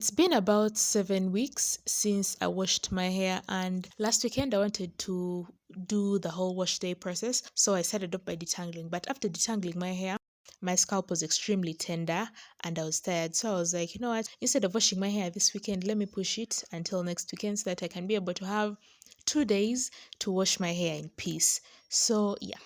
It's been about 7 weeks since I washed my hair, and last weekend I wanted to do the whole wash day process. So I started up by detangling. But after detangling my hair, my scalp was extremely tender and I was tired. So I was like, you know what? Instead of washing my hair this weekend, let me push it until next weekend so that I can be able to have 2 days to wash my hair in peace. So yeah,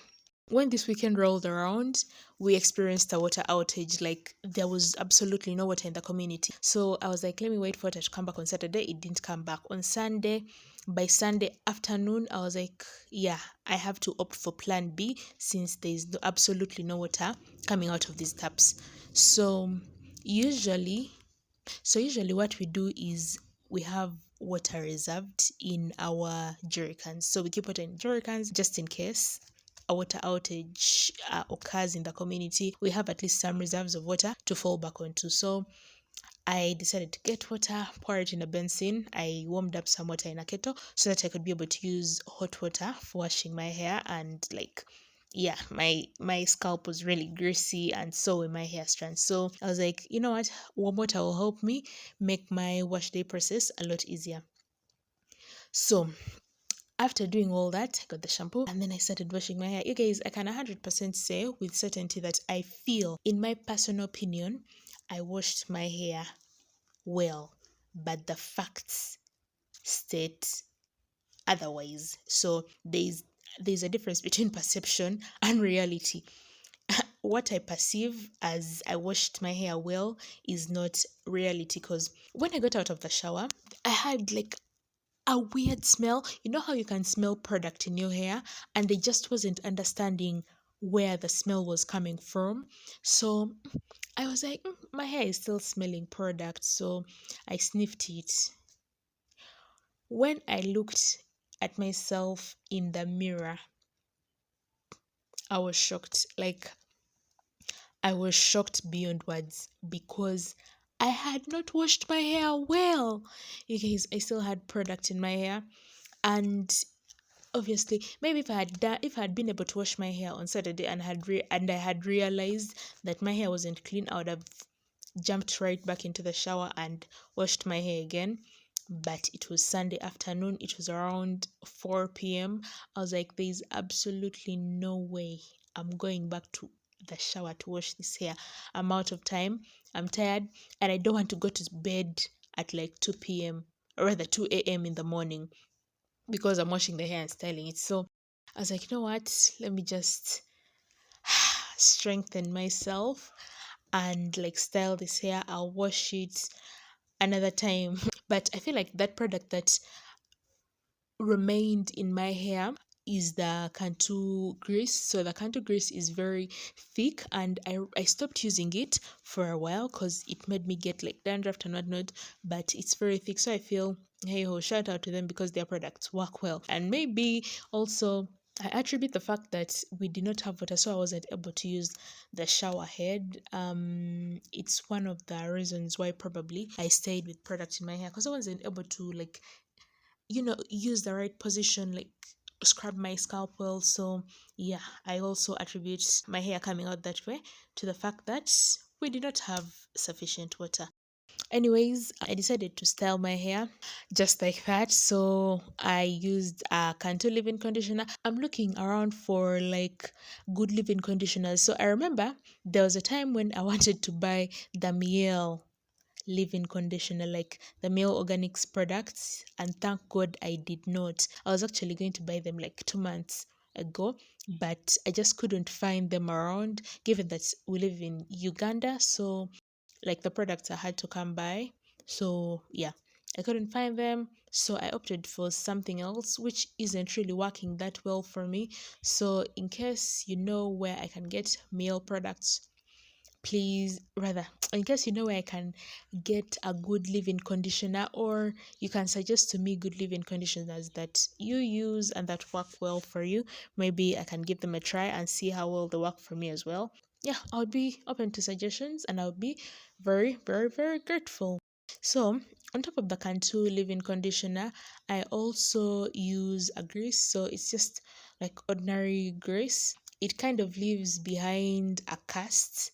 when this weekend rolled around, we experienced a water outage. Like there was absolutely no water in the community. So I was like, let me wait for it to come back on Saturday. It didn't come back on Sunday. By Sunday afternoon, I was like, yeah, I have to opt for plan B since there's absolutely no water coming out of these taps. So usually usually what we do is we have water reserved in our jerry cans. So we keep water in jerry cans just in case a water outage occurs in the community. We have at least some reserves of water to fall back onto. So I decided to get water, pour it in a basin. I warmed up some water in a kettle so that I could be able to use hot water for washing my hair. And like, yeah, my scalp was really greasy and so were my hair strands. So I was like, you know what, warm water will help me make my wash day process a lot easier. So after doing all that, I got the shampoo and then I started washing my hair. You guys, I can 100% say with certainty that I feel, in my personal opinion, I washed my hair well, but the facts state otherwise. So there's a difference between perception and reality. What I perceive as I washed my hair well is not reality, because when I got out of the shower, I had like a weird smell. You know how you can smell product in your hair, and I just wasn't understanding where the smell was coming from. So I was like, my hair is still smelling product. So I sniffed it. When I looked at myself in the mirror, I was shocked. Like, I was shocked beyond words because I had not washed my hair well. You guys, I still had product in my hair, and obviously, maybe if I had been able to wash my hair on Saturday and I had realized that my hair wasn't clean, I would have jumped right back into the shower and washed my hair again. But it was Sunday afternoon, it was around 4 p.m. I was like, there's absolutely no way I'm going back to the shower to wash this hair. I'm out of time, I'm tired, and I don't want to go to bed at like 2 p.m., or rather 2 a.m. in the morning, because I'm washing the hair and styling it. So I was like, you know what? Let me just strengthen myself and like style this hair. I'll wash it another time. But I feel like that product that remained in my hair is the Cantu grease. So the Cantu grease is very thick, and I stopped using it for a while because it made me get like dandruff and whatnot. But it's very thick, so I feel, hey ho, shout out to them because their products work well. And maybe also I attribute the fact that we did not have water, so I wasn't able to use the shower head. It's one of the reasons why probably I stayed with product in my hair, because I wasn't able to like, use the right position, like scrub my scalp well. So yeah, I also attribute my hair coming out that way to the fact that we did not have sufficient water. Anyways, I decided to style my hair just like that. So I used a Cantu leave-in conditioner. I'm looking around for like good leave-in conditioners. So I remember there was a time when I wanted to buy the Miel leave-in conditioner, like the male organics products, and thank god I did not. I was actually going to buy them like 2 months ago, but I just couldn't find them around, given that we live in Uganda. So like the products I had to come by. So yeah, I couldn't find them, so I opted for something else which isn't really working that well for me. So in case you know where I can get male products, please, rather, in case you know where I can get a good living conditioner, or you can suggest to me good living conditioners that you use and that work well for you, maybe I can give them a try and see how well they work for me as well. Yeah, I would be open to suggestions and I would be very, very, very grateful. So on top of the Cantu leave-in conditioner, I also use a grease. So it's just like ordinary grease. It kind of leaves behind a cast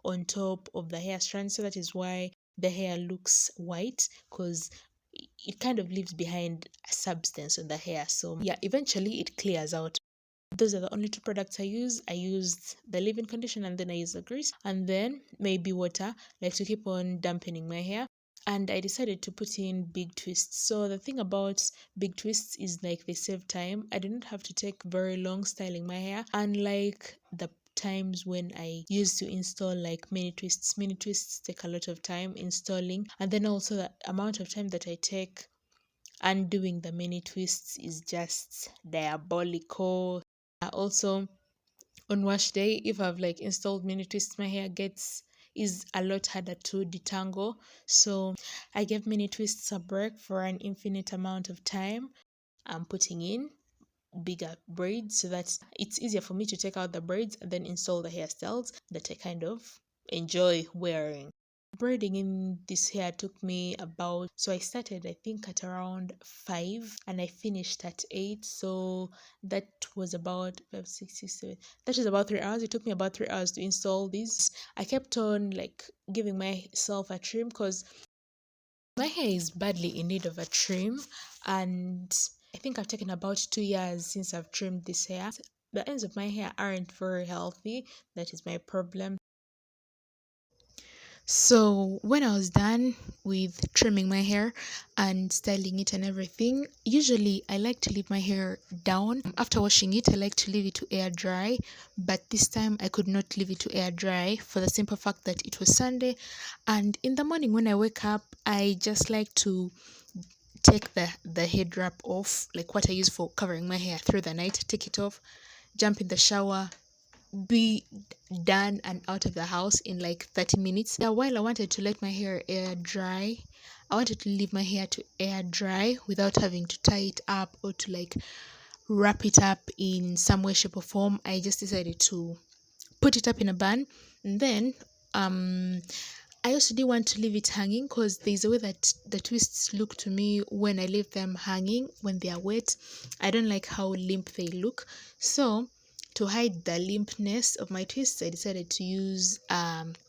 on top of the hair strand, so that is why the hair looks white because it kind of leaves behind a substance on the hair. So yeah, eventually it clears out. Those are the only two products I use. I used the leave-in conditioner and then I use the grease and then maybe water, like to keep on dampening my hair. And I decided to put in big twists. So the thing about big twists is like they save time. I do not have to take very long styling my hair, unlike the times when I used to install like mini twists. Mini twists take a lot of time installing, and then also the amount of time that I take undoing the mini twists is just diabolical. Also, on wash day, if I've like installed mini twists, my hair gets is a lot harder to detangle. So I give mini twists a break for an infinite amount of time. I'm putting in bigger braids so that it's easier for me to take out the braids and then install the hairstyles that I kind of enjoy wearing. Braiding in this hair took me about, so I started I think at around 5 and I finished at 8. So that was about 5, 6, 6, 7. That is about 3 hours. It took me about 3 hours to install these. I kept on like giving myself a trim because my hair is badly in need of a trim, and I think I've taken about 2 years since I've trimmed this hair. The ends of my hair aren't very healthy. That is my problem. So when I was done with trimming my hair and styling it and everything, usually I like to leave my hair down. After washing it, I like to leave it to air dry, but this time I could not leave it to air dry for the simple fact that it was Sunday, and in the morning when I wake up, I just like to take the head wrap off, like what I use for covering my hair through the night, take it off, jump in the shower, be done and out of the house in like 30 minutes. Yeah, while I wanted to let my hair air dry, I wanted to leave my hair to air dry without having to tie it up or to like wrap it up in some way, shape, or form. I just decided to put it up in a bun, and then I also didn't want to leave it hanging because there's a way that the twists look to me when I leave them hanging when they are wet. I don't like how limp they look. So to hide the limpness of my twists, I decided to use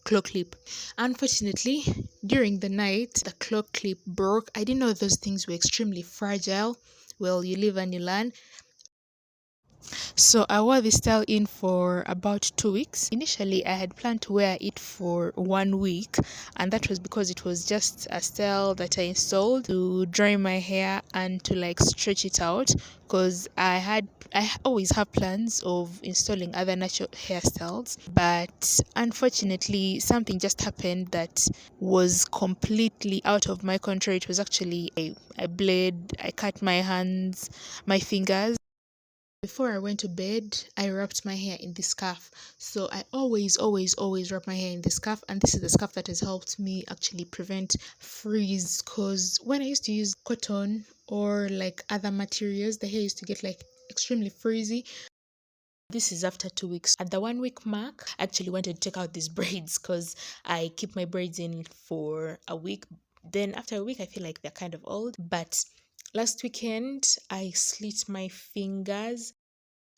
claw clip. Unfortunately, during the night, the claw clip broke. I didn't know those things were extremely fragile. Well, you live and you learn. So I wore this style in for about 2 weeks. Initially, I had planned to wear it for 1 week, and that was because it was just a style that I installed to dry my hair and to like stretch it out. Because I always have plans of installing other natural hairstyles, but unfortunately, something just happened that was completely out of my control. It was actually I bled, I cut my hands, my fingers. Before I went to bed, I wrapped my hair in the scarf. So I always wrap my hair in the scarf, and this is the scarf that has helped me actually prevent freeze. Because when I used to use cotton or like other materials, the hair used to get like extremely frizzy. This is after 2 weeks. At the 1 week mark, I actually wanted to take out these braids because I keep my braids in for a week. Then after a week, I feel like they're kind of old. But last weekend, I slit my fingers.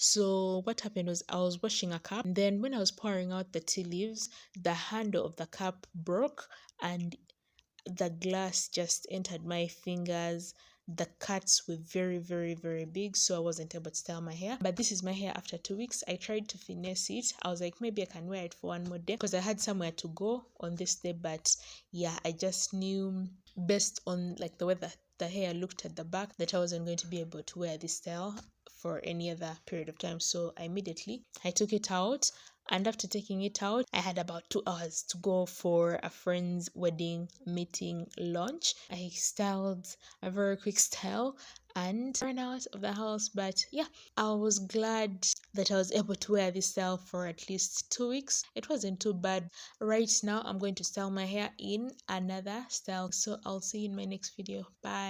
So what happened was I was washing a cup, and then when I was pouring out the tea leaves, the handle of the cup broke and the glass just entered my fingers. The cuts were very big, so I wasn't able to style my hair. But this is my hair after 2 weeks. I tried to finesse it. I was like, maybe I can wear it for one more day because I had somewhere to go on this day. But yeah, I just knew based on like the way that the hair looked at the back that I wasn't going to be able to wear this style for any other period of time. So immediately I took it out, and after taking it out, I had about 2 hours to go for a friend's wedding meeting lunch. I styled a very quick style and ran out of the house. But yeah, I was glad that I was able to wear this style for at least 2 weeks. It wasn't too bad. Right now, I'm going to style my hair in another style. So I'll see you in my next video. Bye.